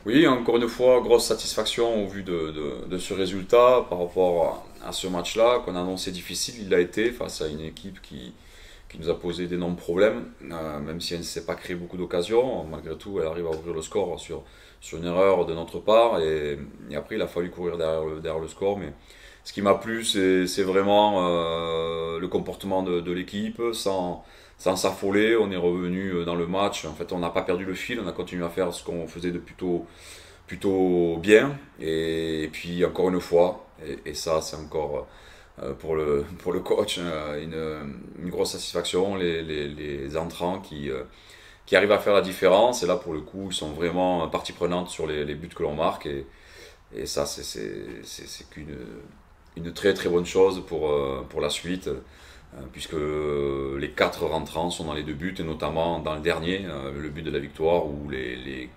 Oui, encore une fois, grosse satisfaction au vu de ce résultat par rapport à ce match-là qu'on annonçait difficile. Il l'a été face à une équipe qui nous a posé d'énormes problèmes, même si elle ne s'est pas créé beaucoup d'occasions. Malgré tout, elle arrive à ouvrir le score sur une erreur de notre part et après il a fallu courir derrière le score. Mais ce qui m'a plu, c'est vraiment le comportement de l'équipe sans s'affoler. On est revenu dans le match. En fait, on n'a pas perdu le fil. On a continué à faire ce qu'on faisait de plutôt bien. Et puis, encore une fois, et ça, c'est encore pour le coach une grosse satisfaction. Les entrants qui arrivent à faire la différence. Et là, pour le coup, ils sont vraiment partie prenante sur les buts que l'on marque. Et ça, c'est une très très bonne chose pour la suite, puisque les quatre rentrants sont dans les deux buts, et notamment dans le dernier, le but de la victoire, où les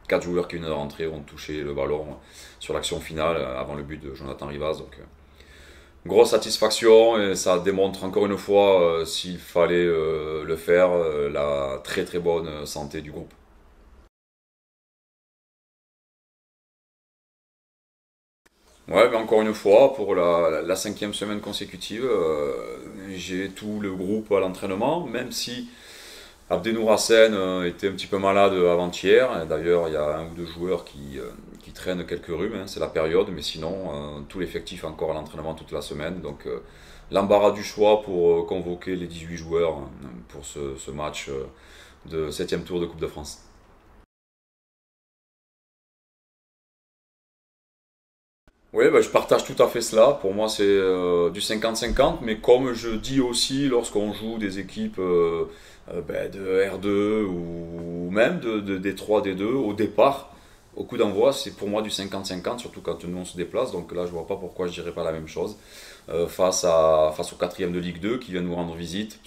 quatre joueurs qui viennent de rentrer ont touché le ballon sur l'action finale avant le but de Jonathan Rivas. Donc, grosse satisfaction, et ça démontre encore une fois, s'il fallait le faire, la très très bonne santé du groupe. Ouais, mais encore une fois, pour la cinquième semaine consécutive, j'ai tout le groupe à l'entraînement, même si Abdenour Hassen était un petit peu malade avant-hier. D'ailleurs, il y a un ou deux joueurs qui traînent quelques rhumes, hein, c'est la période, mais sinon, tout l'effectif encore à l'entraînement toute la semaine. Donc, l'embarras du choix pour convoquer les 18 joueurs hein, pour ce match de septième tour de Coupe de France. Oui, bah, je partage tout à fait cela. Pour moi, c'est du 50-50, mais comme je dis aussi lorsqu'on joue des équipes ben, de R2 ou même de D3, D2, au départ, au coup d'envoi, c'est pour moi du 50-50, surtout quand nous on se déplace. Donc là, je vois pas pourquoi je dirais pas la même chose face au quatrième de Ligue 2 qui vient nous rendre visite.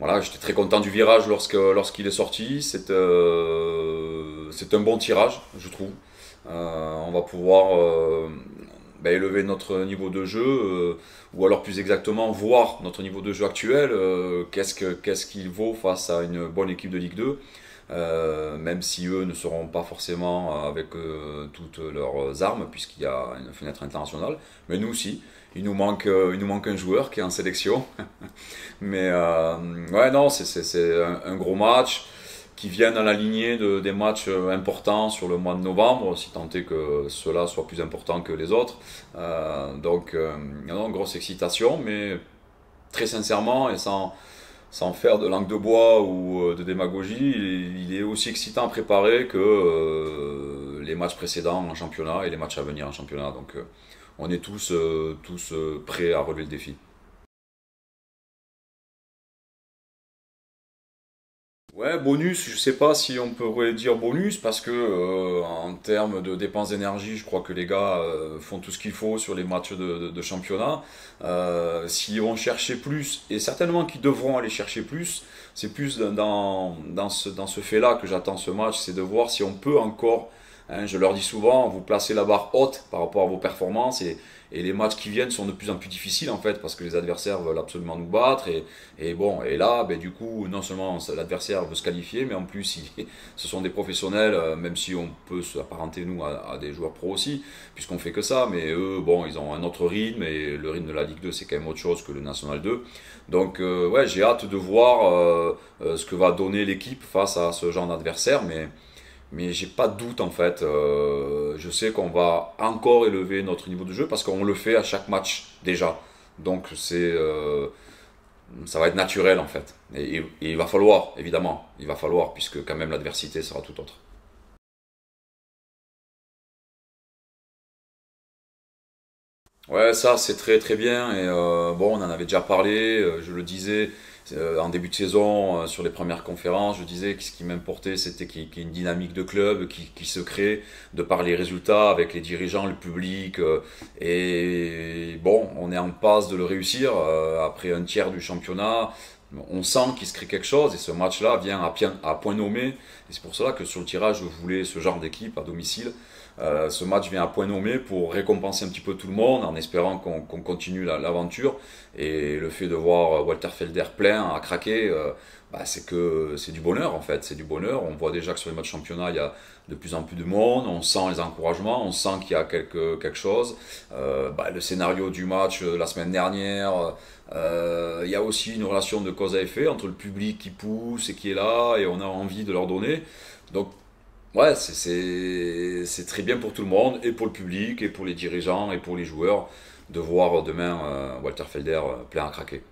Voilà, j'étais très content du virage lorsqu'il est sorti. C'est un bon tirage, je trouve. On va pouvoir ben, élever notre niveau de jeu, ou alors plus exactement voir notre niveau de jeu actuel, qu'est-ce qu'il vaut face à une bonne équipe de Ligue 2, même si eux ne seront pas forcément avec toutes leurs armes, puisqu'il y a une fenêtre internationale, mais nous aussi. Il nous manque un joueur qui est en sélection. Mais ouais, non, c'est un gros match qui vient dans la lignée des matchs importants sur le mois de novembre, si tant est que cela soit plus important que les autres. Donc, non, grosse excitation, mais très sincèrement et sans faire de langue de bois ou de démagogie, il est aussi excitant à préparer que les matchs précédents en championnat et les matchs à venir en championnat. Donc, on est tous prêts à relever le défi. Ouais, bonus, je sais pas si on pourrait dire bonus parce que en termes de dépenses d'énergie, je crois que les gars font tout ce qu'il faut sur les matchs de championnat. Si on cherchait plus, et certainement qu'ils devront aller chercher plus, c'est plus dans ce fait-là que j'attends ce match, c'est de voir si on peut encore, hein, je leur dis souvent, vous placez la barre haute par rapport à vos performances et les matchs qui viennent sont de plus en plus difficiles en fait parce que les adversaires veulent absolument nous battre et bon et là ben, du coup non seulement l'adversaire veut se qualifier mais en plus ce sont des professionnels même si on peut s'apparenter nous à des joueurs pro aussi puisqu'on fait que ça mais eux bon ils ont un autre rythme et le rythme de la Ligue 2 c'est quand même autre chose que le National 2 donc ouais j'ai hâte de voir ce que va donner l'équipe face à ce genre d'adversaire mais j'ai pas de doute en fait. Je sais qu'on va encore élever notre niveau de jeu parce qu'on le fait à chaque match déjà. Donc ça va être naturel en fait. Et il va falloir, évidemment, il va falloir puisque quand même l'adversité sera tout autre. Ouais, ça c'est très très bien et bon, on en avait déjà parlé, je le disais en début de saison sur les premières conférences, je disais que ce qui m'importait c'était qu'il y ait une dynamique de club qui se crée de par les résultats avec les dirigeants, le public et bon, on est en passe de le réussir après un tiers du championnat. On sent qu'il se crée quelque chose et ce match-là vient à point nommé. Et c'est pour cela que sur le tirage, je voulais ce genre d'équipe à domicile Ce match vient à point nommé pour récompenser un petit peu tout le monde en espérant qu'on continue l'aventure. Et le fait de voir Walter Felder plein à craquer, c'est que c'est du bonheur en fait, c'est du bonheur. On voit déjà que sur les matchs championnat, il y a de plus en plus de monde, on sent les encouragements, on sent qu'il y a quelque chose. Le scénario du match la semaine dernière, il y a aussi une relation de cause à effet entre le public qui pousse et qui est là et on a envie de leur donner. Donc ouais, c'est très bien pour tout le monde, et pour le public, et pour les dirigeants, et pour les joueurs, de voir demain Walter Felder plein à craquer.